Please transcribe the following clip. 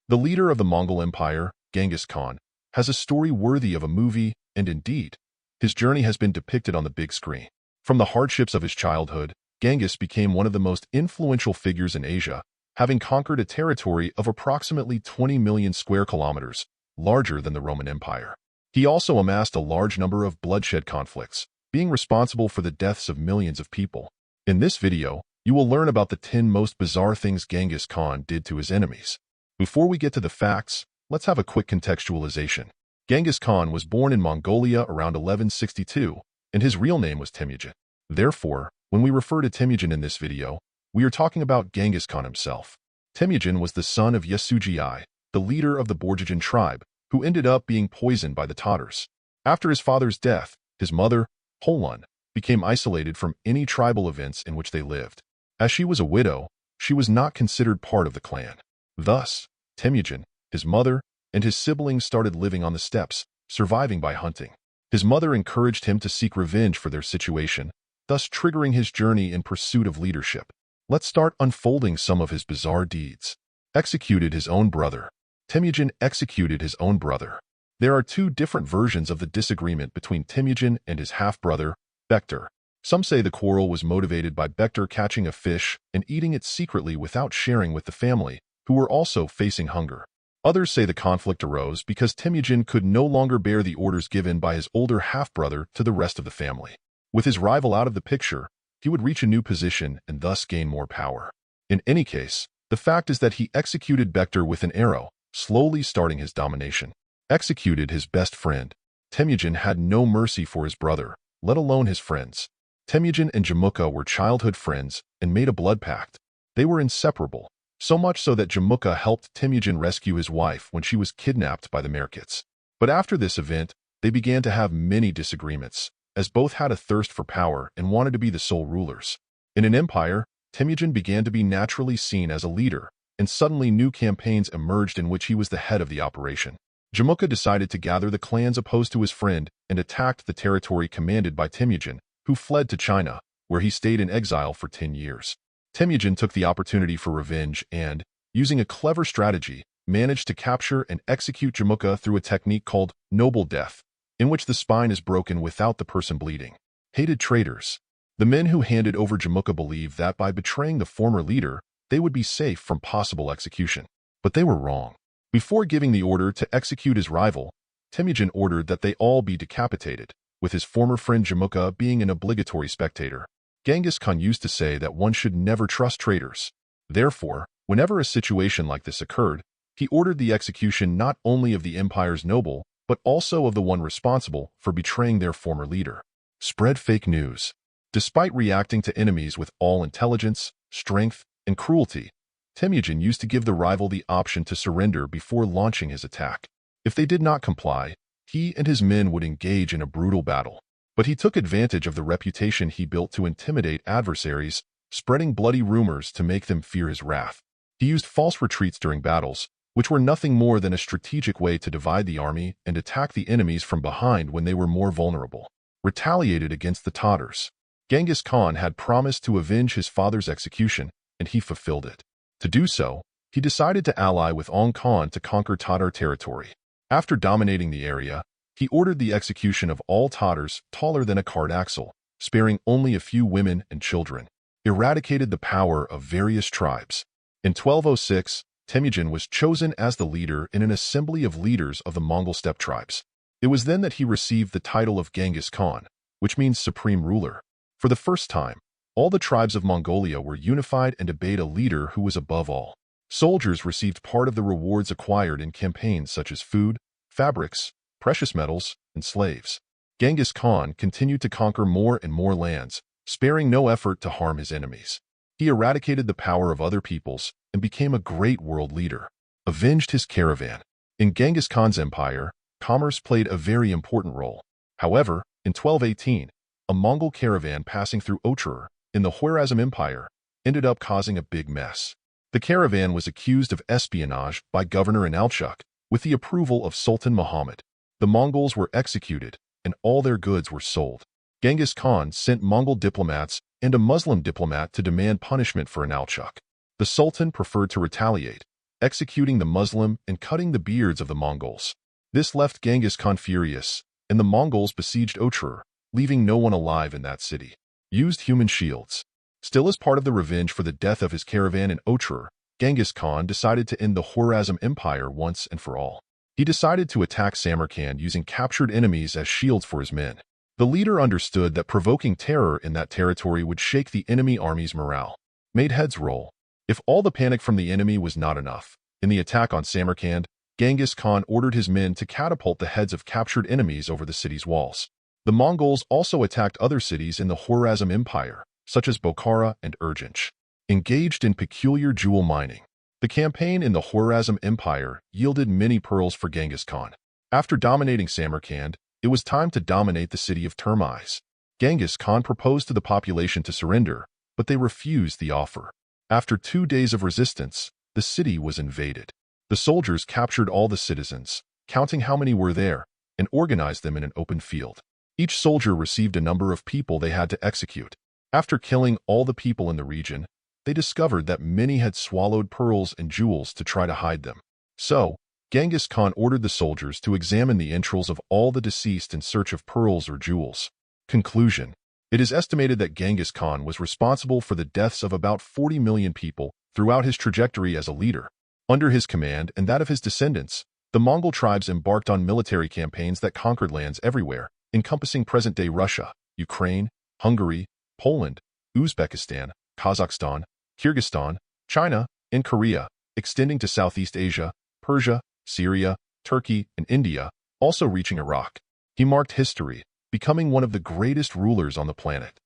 The leader of the Mongol Empire, Genghis Khan, has a story worthy of a movie, and indeed, his journey has been depicted on the big screen. From the hardships of his childhood, Genghis became one of the most influential figures in Asia, having conquered a territory of approximately 20 million square kilometers, larger than the Roman Empire. He also amassed a large number of bloodshed conflicts, being responsible for the deaths of millions of people. In this video, you will learn about the 10 most bizarre things Genghis Khan did to his enemies. Before we get to the facts, let's have a quick contextualization. Genghis Khan was born in Mongolia around 1162, and his real name was Temujin. Therefore, when we refer to Temujin in this video, we are talking about Genghis Khan himself. Temujin was the son of Yasugei, the leader of the Borjigin tribe, who ended up being poisoned by the Tatars. After his father's death, his mother, Holun, became isolated from any tribal events in which they lived. As she was a widow, she was not considered part of the clan. Thus, Temujin, his mother, and his siblings started living on the steppes, surviving by hunting. His mother encouraged him to seek revenge for their situation, thus triggering his journey in pursuit of leadership. Let's start unfolding some of his bizarre deeds. Executed his own brother. Temujin executed his own brother. There are two different versions of the disagreement between Temujin and his half-brother, Bektar. Some say the quarrel was motivated by Bektar catching a fish and eating it secretly without sharing with the family, who were also facing hunger. Others say the conflict arose because Temujin could no longer bear the orders given by his older half-brother to the rest of the family. With his rival out of the picture, he would reach a new position and thus gain more power. In any case, the fact is that he executed Bektar with an arrow, slowly starting his domination. Executed his best friend. Temujin had no mercy for his brother, let alone his friends. Temujin and Jamukha were childhood friends and made a blood pact. They were inseparable, so much so that Jamukha helped Temujin rescue his wife when she was kidnapped by the Merkits. But after this event, they began to have many disagreements, as both had a thirst for power and wanted to be the sole rulers. In an empire, Temujin began to be naturally seen as a leader, and suddenly new campaigns emerged in which he was the head of the operation. Jamukha decided to gather the clans opposed to his friend and attacked the territory commanded by Temujin, who fled to China, where he stayed in exile for 10 years. Temujin took the opportunity for revenge and, using a clever strategy, managed to capture and execute Jamukha through a technique called noble death, in which the spine is broken without the person bleeding. Hated traitors. The men who handed over Jamukha believed that by betraying the former leader, they would be safe from possible execution. But they were wrong. Before giving the order to execute his rival, Temujin ordered that they all be decapitated, with his former friend Jamukha being an obligatory spectator. Genghis Khan used to say that one should never trust traitors. Therefore, whenever a situation like this occurred, he ordered the execution not only of the empire's noble, but also of the one responsible for betraying their former leader. Spread fake news. Despite reacting to enemies with all intelligence, strength, and cruelty, Temujin used to give the rival the option to surrender before launching his attack. If they did not comply, he and his men would engage in a brutal battle. But he took advantage of the reputation he built to intimidate adversaries, spreading bloody rumors to make them fear his wrath. He used false retreats during battles, which were nothing more than a strategic way to divide the army and attack the enemies from behind when they were more vulnerable. Retaliated against the Tatars. Genghis Khan had promised to avenge his father's execution, and he fulfilled it. To do so, he decided to ally with Ong Khan to conquer Tatar territory. After dominating the area, he ordered the execution of all Tatars taller than a cart axle, sparing only a few women and children. Eradicated the power of various tribes. In 1206, Temujin was chosen as the leader in an assembly of leaders of the Mongol steppe tribes. It was then that he received the title of Genghis Khan, which means supreme ruler. For the first time, all the tribes of Mongolia were unified and obeyed a leader who was above all. Soldiers received part of the rewards acquired in campaigns such as food, fabrics, precious metals, and slaves. Genghis Khan continued to conquer more and more lands, sparing no effort to harm his enemies. He eradicated the power of other peoples and became a great world leader. Avenged his caravan. In Genghis Khan's empire, commerce played a very important role. However, in 1218, a Mongol caravan passing through Ochur, in the Khwarezm Empire, ended up causing a big mess. The caravan was accused of espionage by Governor Inalchuk, with the approval of Sultan Muhammad. The Mongols were executed, and all their goods were sold. Genghis Khan sent Mongol diplomats and a Muslim diplomat to demand punishment for Inalchuk. The Sultan preferred to retaliate, executing the Muslim and cutting the beards of the Mongols. This left Genghis Khan furious, and the Mongols besieged Otrar, leaving no one alive in that city. Used human shields. Still, as part of the revenge for the death of his caravan in Otrar, Genghis Khan decided to end the Khwarezm Empire once and for all. He decided to attack Samarkand using captured enemies as shields for his men. The leader understood that provoking terror in that territory would shake the enemy army's morale. Made heads roll. If all the panic from the enemy was not enough, in the attack on Samarkand, Genghis Khan ordered his men to catapult the heads of captured enemies over the city's walls. The Mongols also attacked other cities in the Khwarezm Empire, such as Bokhara and Urgench. Engaged in peculiar jewel mining. The campaign in the Khwarezm Empire yielded many pearls for Genghis Khan. After dominating Samarkand, it was time to dominate the city of Termiz. Genghis Khan proposed to the population to surrender, but they refused the offer. After 2 days of resistance, the city was invaded. The soldiers captured all the citizens, counting how many were there, and organized them in an open field. Each soldier received a number of people they had to execute. After killing all the people in the region, they discovered that many had swallowed pearls and jewels to try to hide them. So, Genghis Khan ordered the soldiers to examine the entrails of all the deceased in search of pearls or jewels. Conclusion. It is estimated that Genghis Khan was responsible for the deaths of about 40 million people throughout his trajectory as a leader. Under his command and that of his descendants, the Mongol tribes embarked on military campaigns that conquered lands everywhere, encompassing present-day Russia, Ukraine, Hungary, Poland, Uzbekistan, Kazakhstan, Kyrgyzstan, China, and Korea, extending to Southeast Asia, Persia, Syria, Turkey, and India, also reaching Iraq. He marked history, becoming one of the greatest rulers on the planet.